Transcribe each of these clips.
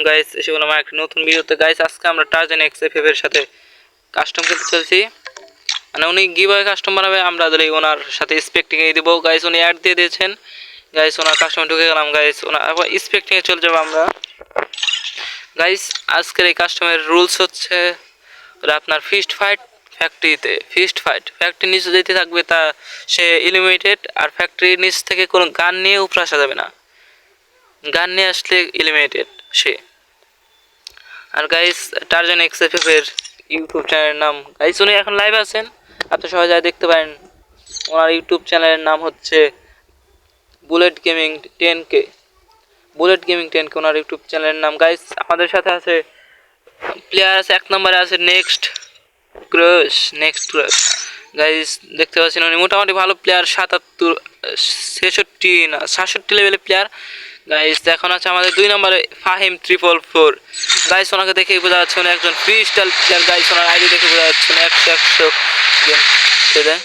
Guys এসে বললাম একটা নতুন ভিডিওতে। গাইস আজকে আমরা টার্জান এক্সএফএফ এর সাথে কাস্টম খেলতে চলছি। মানে উনি গিভওয়ে কাস্টম বানাবে, আমরা ওনার সাথে স্পেক্টিং এ দিব। গাইস উনি অ্যাড দিয়ে দিয়েছেন। গাইস ওনার কাস্টমে ঢুকে গেলাম। গাইস ওনার আবার স্পেক্টিং এ চলে যাবো আমরা। গাইস আজকের এই কাস্টমের রুলস হচ্ছে আপনার ফিস্ট ফাইট ফ্যাক্টরিতে। ফিস্ট ফাইট ফ্যাক্টরির নিচে যেতে থাকবে তা সে এলিমিনেটেড, আর ফ্যাক্টরির নিচ থেকে কোনো গান নিয়ে উপরে আসা যাবে না। গান নিয়ে আসলে এলিমিনেটেড সে। আর গাইস টার্জান এক্সএফএফ এর ইউটিউব চ্যানেলের নাম, গাইস উনি এখন লাইভ আছেন, আপনি সবাই যা দেখতে পারেন। ওনার ইউটিউব চ্যানেলের নাম হচ্ছে bullet gaming 10K। Bullet gaming 10K ওনার ইউটিউব চ্যানেলের নাম। গাইস আমাদের সাথে আছে প্লেয়ার আছে, এক নম্বরে আছে নেক্সট ক্রাশ। গাইস দেখতে পাচ্ছেন উনি মোটামুটি ভালো প্লেয়ার, 67 না 67 লেভেলের প্লেয়ার। গাইস এখন আছে আমাদের 2 নম্বরে ফাহিম 444। গাইস ওনাকে দেখেই বোঝা যাচ্ছে উনি একজন ফ্রিস্টাইল প্লেয়ার। গাইস ওনার আইডি দেখে বোঝা যাচ্ছে উনি 100 গেম খেলে।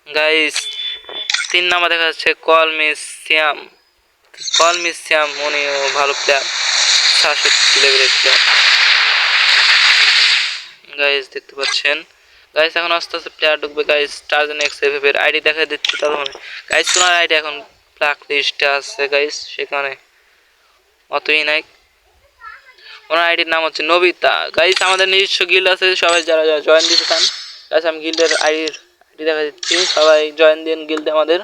গাইস 3 নম্বর দেখা যাচ্ছে কল মিস শ্যাম। উনিও ভালো প্লেয়ার, 67 লেভেলের প্লেয়ার। গাইস দেখতে পাচ্ছেন। গাইস এখন আস্তে আস্তে প্লেয়ার ঢুকবে। গাইস টার্জান এক্সএফএফ এর আইডি দেখা দিচ্ছি তখন। গাইস ওনার আইডি এখন ব্ল্যাক লিস্টে আছে। গাইস সেখানে অতই নাই। ওনার আইডির নাম হচ্ছে নবিতা। গাইস আমাদের নিজস্ব গিল্ড আছে, সবাই যারা যারা জয়েন দিতে চান। গাইস আমি গিল্ডের আইডি দেখা দিচ্ছি, সবাই জয়েন দিন গিল্ডে। আমাদের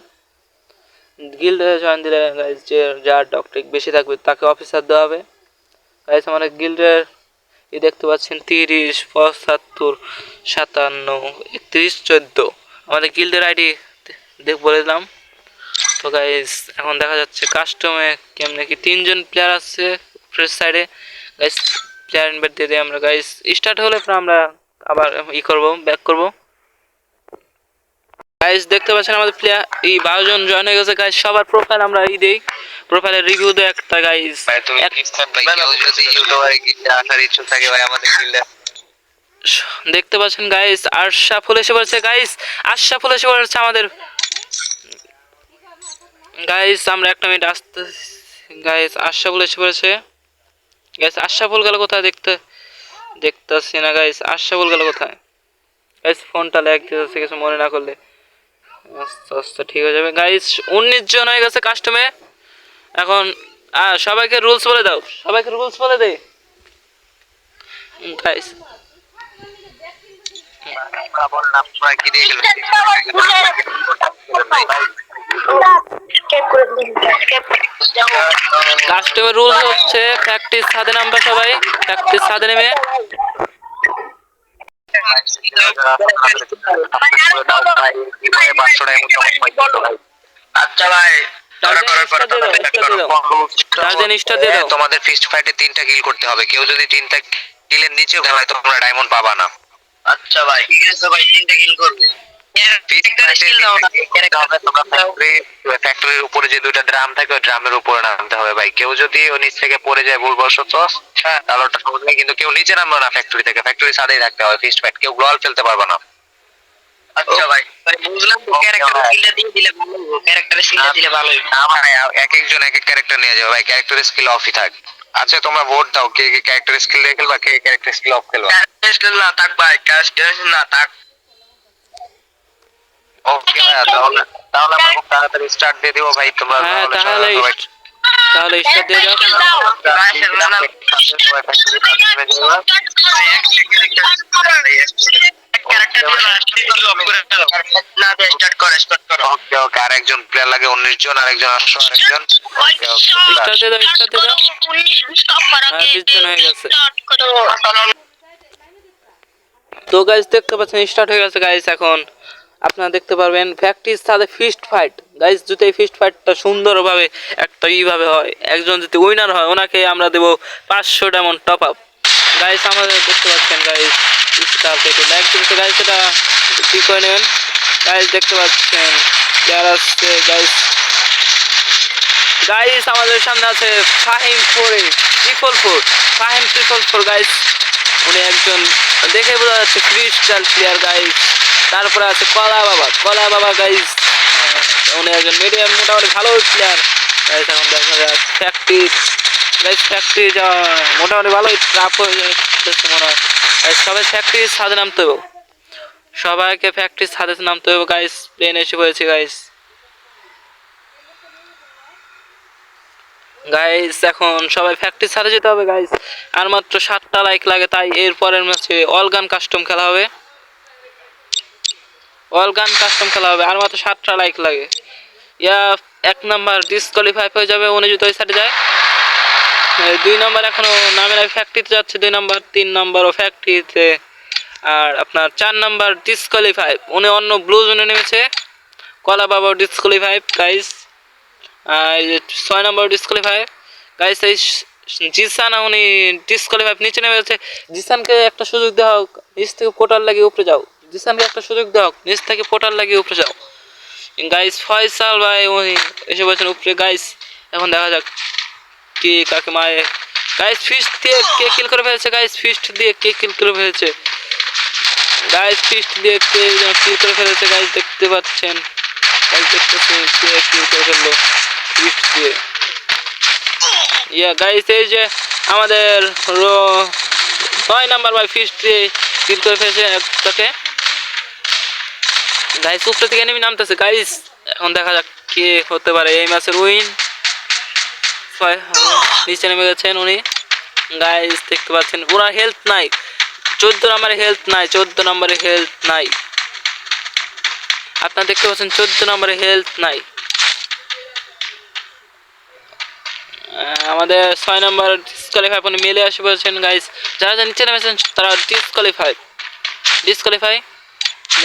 গিল্ডে জয়েন দিলে গাইস যে যার ডক্টরিক বেশি থাকবে তাকে অফিসার দেওয়া হবে। গাইস আমাদের গিল্ডের দেখতে পাচ্ছেন 30 75 57 31 14 আমাদের গিল্ডের আইডি বলে দিলাম। তো গাইস এখন দেখা যাচ্ছে কাস্টমে কেমনে কি 3জন প্লেয়ার আছে ফ্রেশ সাইডে। গাইস প্লেয়ার ইনভাইট দিয়ে দিই আমরা। গাইস স্টার্ট হলে আমরা আবার ব্যাক করব। গাইস দেখতে পাচ্ছেন আমাদের প্লেয়ার 12 জন জয়েন হয়ে গেছে। গাইস সবার প্রোফাইল আমরা দেই, প্রোফাইলের রিভিউ দেই একটা। গাইস ভাই তুমি ভাই কেউ যদি ইউটিউবারে গিয়ে আসার ইচ্ছা থাকে ভাই আমাদের গিল্ডে দেখতে পাচ্ছেন। গাইস আশরাফুল এসে পড়েছে। গাইস আশরাফুল এসে পড়েছে আমাদের। গাইস আমরা একটা মিনিট আসতে। গাইস আশরাফুল এসে পড়েছে। গাইস আশরাফুল গেল কোথায়? দেখতেছি না। গাইস আশরাফুল গেল কোথায়? গাইস ফোনটা ল্যাগ দিতেছে, কিছু মনে না করলে। আস্তে আস্তে ঠিক হয়ে যাবে। গাইস 19 জন হয়ে গেছে কাস্টমে। এখন সবাইকে রুলস বলে দাও, সবাইকে রুলস বলে দে। গাইস বল নাম সবাই কি দিয়ে গেল কাস্টমের রুলস হচ্ছে প্র্যাকটিস ছাদে নামবে, সবাই প্র্যাকটিস ছাদে নেমে। আচ্ছা ভাই তোমাদের ফিস্ট ফাইটে 3টা কিল করতে হবে। কেউ যদি 3টা কিলের নিচে ভাই তোমরা ডায়মন্ড পাবা না। আচ্ছা ভাই ঠিক আছে ভাই 3টা কিল করবে। ফ্যাক্টরির উপরে যে 2টা ড্রাম থাকে ওই ড্রামের উপরে নামতে হবে ভাই। কেউ যদি ও নিচ থেকে পড়ে যায় ভুলবশত তাহলে ওটা সহজ নয়, কিন্তু কেউ নিচে নামবে না ফ্যাক্টরি থেকে। ফ্যাক্টরি ছাদেই রাখতে হবে ফিস্ট ফাইট, কেউ গ্লোয়াল ফেলতে পারবে না। আচ্ছা ভাই বুঝলাম, ক্যারেক্টার স্কিলটা দিয়ে দিলে ভালো হবে। ক্যারেক্টার স্কিলটা দিলে ভালো হবে না ভাই, এক একজন এক এক ক্যারেক্টার নিয়ে যাবে ভাই। ক্যারেক্টার স্কিল অফই থাক। আচ্ছা তোমরা ভোট দাও কে কে ক্যারেক্টার স্কিল দিয়ে খেলবা, কে ক্যারেক্টার স্কিল অফ খেলবা। ক্যারেক্টার স্কিল না থাক ভাই, ক্যারেক্টার না থাক। ওকে ভাই তাহলে আমরা খুব তাড়াতাড়ি স্টার্ট দিয়ে দিব ভাই। তোমরা তাহলে স্টার্ট দিয়ে দাও। আর একজন প্লেয়ার লাগে 19 জন, আর একজন 800 আরেকজন। স্টার্ট দিয়ে দাও, স্টার্ট দিয়ে দাও। 20 জন হয়ে গেছে। তো গাইস দেখতে পাচ্ছেন স্টার্ট হয়ে গেছে। গাইস এখন আপনারা দেখতে পারবেন প্র্যাকটিস সাথে ফিস্ট ফাইট। গাইস যদি এই ফিস্ট ফাইটটা সুন্দরভাবে একটা এইভাবে হয়, একজন যদি উইনার হয় ওনাকে আমরা দেব 500 ডায়মন্ড টপ আপ। গাইস আমাদের দেখতে পাচ্ছেন গাইস স্টার্ট একটু লাইক দিতে। গাইস এটা কি করে নেবেন। গাইস দেখতে পাচ্ছেন প্লেয়ার আসছে। গাইস আমাদের সামনে আছে ফাহিম 444 ফাহিম 444। গাইস উনি একজন দেখে বোঝা যাচ্ছে ক্রিস্টাল প্লেয়ার। গাইস তারপরে আছে কলা বাবা। কলা বাবা গাইস উনি একজন মিডিয়াম মোটামুটি ভালো প্লেয়ার। গাইস এখন দেখা যাক প্র্যাকটিস। গাইস প্র্যাকটিস মোটামুটি ভালোই ট্রাপ হয়ে যাচ্ছে মনে হয়। গাইস সবাই প্র্যাকটিস ছাদে নামতে হবে, সবাইকে প্র্যাকটিস ছাদে নামতে হবে গাইস। প্লেন এসে পড়েছে গাইস। গাইস এখন সবাই প্র্যাকটিস ছাদে যেতে হবে গাইস। আর মাত্র 7টা লাইক লাগে, তাই এর পরের ম্যাচে অল গান কাস্টম খেলা হবে। অল গান কাস্টম খেলা হবে, আর মাত্র 7টা লাইক লাগে। ইয়া 1 নাম্বার ডিসকোয়ালিফাই হয়ে যাবে উনি যদি ওই সাইডে যায়। 2 নাম্বার এখনো নামে নাই, ফ্যাক্টরিতে যাচ্ছে 2 নাম্বার। 3 নাম্বারও ফ্যাক্টরিতে। আর আপনার 4 নাম্বার ডিসকোয়ালিফাই, উনি অন্য ব্লু জোনে নেমেছে। কলা বাবা ডিসকোয়ালিফাই গাইস। আর 6 নাম্বার ডিসকোয়ালিফাই গাইস। এই জিসান উনি ডিসকোয়ালিফাই নিচে নেমে যাচ্ছে। জিসানকে একটা সুযোগ দেওয়া হোক, নিচ থেকে পোর্টাল লাগিয়ে উপরে যাও। জিসানকে একটা সুযোগ দেওয়া হোক, নিচ থেকে পোর্টাল লাগিয়ে উপরে যাও গাইস। ফয়সাল ভাই উনি এসে বলছেন উপরে গাইস। এখন দেখা যাক কে কাকে মারে গাইস। ফিস্ট দিয়ে কে কিল করে ফেলেছে গাইস, ফিস্ট দিয়ে কে কিল করে ফেলেছে গাইস, ফিস্ট দিয়ে কে কিল করে ফেলেছে গাইস। দেখতে পাচ্ছেন গাইস, দেখতেছেন কে কিল করে ফেললো ফিস্ট দিয়ে। ইয়া গাইস এই যে আমাদের 9 নাম্বার ভাই ফিস্ট দিয়ে কিল করে ফেলেছে একটাকে গাইস। উপরে থেকে এনিমি নামতেছে গাইস। এখন দেখা যাক কে হতে পারে এই ম্যাচের উইন। নিচে নেমে গেছেন উনি গাইস। দেখতে পাচ্ছেন ওনার হেলথ নাই, 14 নম্বরে হেলথ নাই, 14 নম্বরে হেলথ নাই। আপনারা দেখতে পাচ্ছেন 14 নম্বরে হেলথ নাই। আমাদের 6 নম্বর ডিসকোয়ালিফাই উনি মেলে আসে বলছেন গাইস। যারা যারা নিচে নেমেছেন তারা ডিসকোয়ালিফাই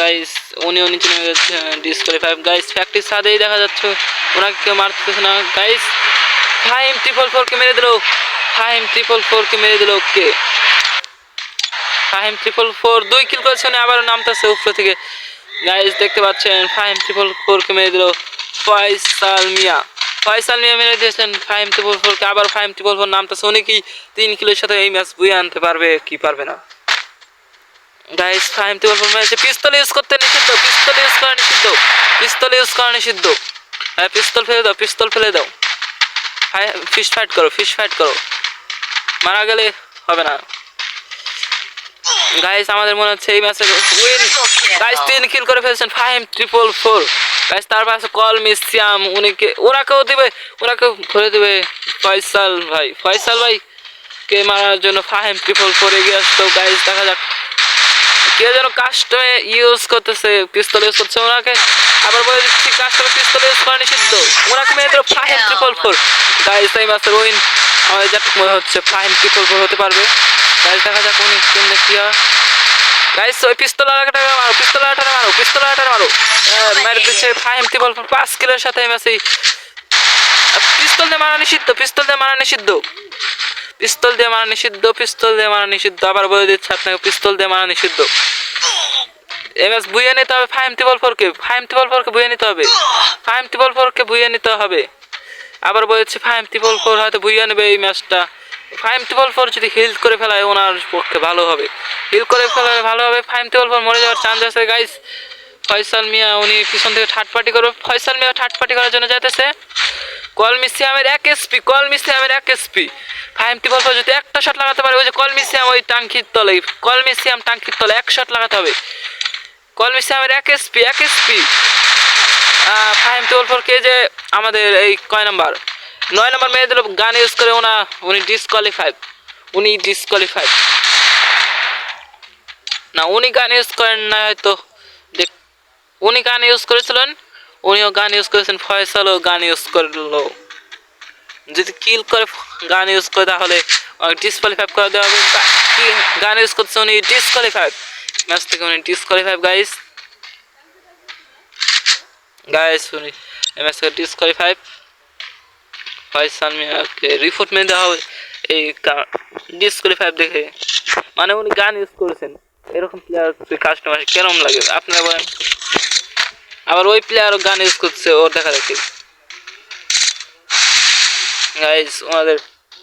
গাইস। উনিও নিচে নেমে গেছে ডিসকোয়ালিফাই গাইস। প্র্যাকটিস ছাদেই দেখা যাচ্ছে ওনাকে কেউ মারতেছে না গাইস। 5 কে মেরে দিল, 5 কে মেরে দিল। ওকে 5 2 কিল করেছে উনি, আবার নামতেছে উপরে থেকে গাইস। দেখতে পাচ্ছেন 5 কে মেরে দিল ফয়সাল মিয়া। ফয়সাল মিয়া মেরে দিয়েছেন 5 কে। আবার 5 নামতেছে। উনি কি 3 কিলের সাথে এই ম্যাচ বুয়ে আনতে পারবে কি পারবে না গাইস। 5 মেরেছে। পিস্তল ইউজ করতে নিষিদ্ধ, পিস্তল ইউজ করা নিষিদ্ধ, পিস্তল ইউজ করা নিষিদ্ধ। পিস্তল ফেলে দাও, পিস্তল ফেলে দাও। ফিশ ফাইট করো, ফিশ ফাইট করো, মারা গেলে হবে না গাইস। আমাদের মনে হচ্ছে এই ম্যাচে উইন গাইস। 3 কিল করে ফেলছেন 5 গাইস। তারপর আছে কল মিসিয়াম, উনিকে ওরাকেও দিবে, ওরাকেও ভরে দেবে ফয়সাল ভাই। ফয়সাল ভাই কে মারার জন্য 5 এগিয়ে আসতো গাইস। দেখা যাক কে যেন কাস্টমে ইউজ করতেছে, পিস্তল ইউজ করছে ওনাকে। আবার বলে দিচ্ছি কাস্টমে পিস্তল ইউজ করা নিষিদ্ধ। ওনাকে মেরে দিল 5 গাইস। এই ম্যাচের উইন আমাদের যতটুকু মনে হচ্ছে 5 হতে পারবে গাইস। দেখা যাক উনি কেমনে কি হয় গাইস। ওই পিস্তল আলাটাকে মারো, পিস্তল আলাটাকে মারো, পিস্তল আলাটাকে মারো। মেরে দিচ্ছে 5 কিলের সাথে এই ম্যাচে। পিস্তল দিয়ে মারা নিষিদ্ধ, পিস্তল দিয়ে মারা নিষিদ্ধ, পিস্তল দিয়ে মারা নিষিদ্ধ, পিস্তল দিয়ে মারা নিষিদ্ধ। আবার বলে দিচ্ছে আপনাকে পিস্তল দিয়ে মারা নিষিদ্ধ। এই ম্যাচ বুয়ে নিতে হবে 5 কে, 5 কে বুয়ে নিতে হবে, 5 কে বুয়ে নিতে হবে। আবার বলেছে 5 হয়তো বুয়ে নেবে এই ম্যাচটা। 5 যদি হিল করে ফেলায় ওনার পক্ষে ভালো হবে, হিল করে ফেলায় ভালো হবে। 5 মরে যাওয়ার চান্স আছে গাইস। ফয়সাল মিয়া উনি পিছন থেকে থার্ড পার্টি করবে। ফয়সাল মিয়া থার্ড পার্টি করার জন্য যাইতেছে। কল মিসিয়ামের 1 এসপি, কল মিসিয়ামের 1 এসপি। 5 যদি একটা শট লাগাতে পারে, ওই যে কল মিসিয়াম ওই টাঙ্কির তলে, কল মিসিয়াম টাঙ্কির তলে 1 শট লাগাতে হবে। কল মিসিয়ামের 1 এসপি, 1 এসপি। 5 কে যে আমাদের এই কয় নাম্বার 9 নাম্বার মেরে দিল গান ইউজ করে। উনি ডিসকোয়ালিফাইড, উনি ডিসকোয়ালিফাইড না, উনি গান ইউজ করেন না হয়তো। উনি গান ইউজ করেছিলেন, উনিও গান ইউজ করেছেন। ফয়সালও গান ইউজ করলো। যদি কিল করে গান ইউজ করে তাহলে ডিসকোয়ালিফাই করে দেওয়া হবে। গান ইউজ করছে উনি ডিসকোয়ালিফাইড, ম্যাচ থেকে উনি ডিসকোয়ালিফাইড গাইস। গাইস উনি ম্যাচ থেকে ডিসকোয়ালিফাইড। ফয়সাল মিয়াকে রিপোর্ট মেরে দেওয়া হবে এই ডিসকোয়ালিফাইড দেখে। মানে উনি গান ইউজ করেছেন। এরকম প্লেয়ার কাস্টমার কেরম লাগে আপনারা বলেন। আবার ওই প্লেয়ারও গান ইউজ করছে, ওর দেখা দেখি গাইস। ওনাদের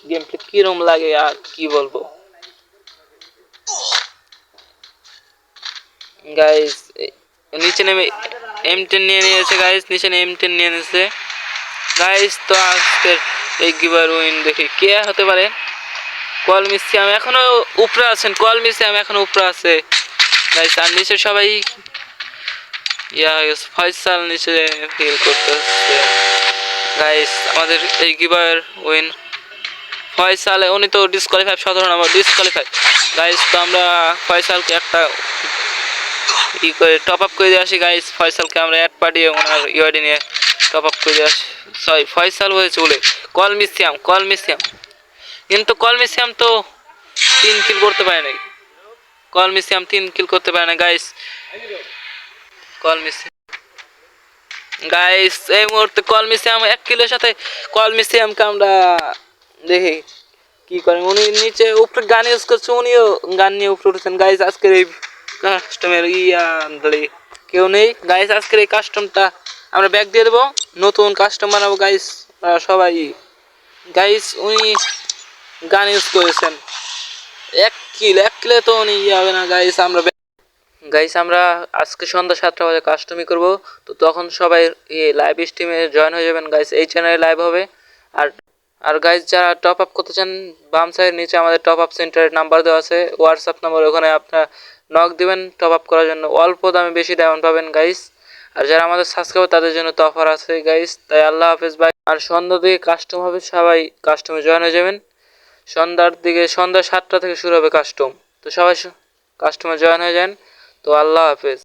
গেম প্লে কিরম লাগে আর কি বলবো গাইস। নিচে নেমে M10 নিয়ে নিয়েছে গাইস, নিচে নেমে M10 নিয়ে নিয়েছে গাইস। তো আজকের এই গিভার উইন দেখি কে হতে পারে। কল মিসিয়াম এখনো উপরে আছেন, কল মিসিয়াম এখনো উপরে আছে গাইস। আর নিচে সবাই ফয়সাল নিচে ফিল করতেছে গাইস। আমাদের এই গিভার উইন ফয়সাল, উনি তো ডিসকোয়ালিফাই, 17 নম্বর ডিসকোয়ালিফাই গাইস। তো আমরা ফয়সালকে একটা করে টপ আপ করে দিয়ে আসি গাইস। ফয়সালকে আমরা অ্যাড পাঠিয়ে ওনার ইউআইডি নিয়ে টপ আপ করে দিয়ে আসি। সরি ফয়সাল হয়েছে বলে কল মিসিয়াম কিন্তু কল মিসিয়াম তো 3 কিল করতে পারে না। কল মিসিয়াম 3 কিল করতে পারে না গাইস। কল মিসিয়াম গাইস এই মুহূর্তে কল মিসিয়াম 1 কিলের সাথে কল মিসিয়ামকে আমরা দেখি কি করেন। উনি নিচে উপরে গান ইউজ করছে, উনিও গান নিয়ে উপরে উঠেছেন গাইস। আজকের এই কাস্টমের কেউ নেই গাইস। আজকের এই কাস্টমটা আমরা ব্যাক দিয়ে দেবো, নতুন কাস্টম বানাবো গাইস। সবাই গাইস উনি গান ইউজ করেছেন, 1 কিলে তো উনি হবে না গাইস। আমরা আজকে সন্ধ্যা 7টা বাজে কাস্টমি করব। তো তখন সবাই লাইভ স্ট্রিমে জয়েন হয়ে যাবেন গাইস, এই চ্যানেলে লাইভ হবে। আর আর গাইস যারা টপ আপ করতে চান, বাম সাইডের নিচে আমাদের টপ আপ সেন্টারের নাম্বার দেওয়া আছে, হোয়াটসঅ্যাপ নাম্বার, ওখানে আপনার নক দিবেন টপ আপ করার জন্য। অল্প দামে বেশি ডায়মন্ড পাবেন গাইস। আর যারা আমাদের সাবস্ক্রাইবার তাদের জন্য তো অফার আছে গাইস। তাই আল্লাহ হাফেজ ভাই। আর সন্ধ্যা দিকে কাস্টম হবে, সবাই কাস্টমে জয়েন হয়ে যাবেন। সন্ধ্যা 7টা থেকে শুরু হবে কাস্টম। তো সবাই কাস্টমে জয়েন হয়ে যান। তো আল্লাহ হাফেজ।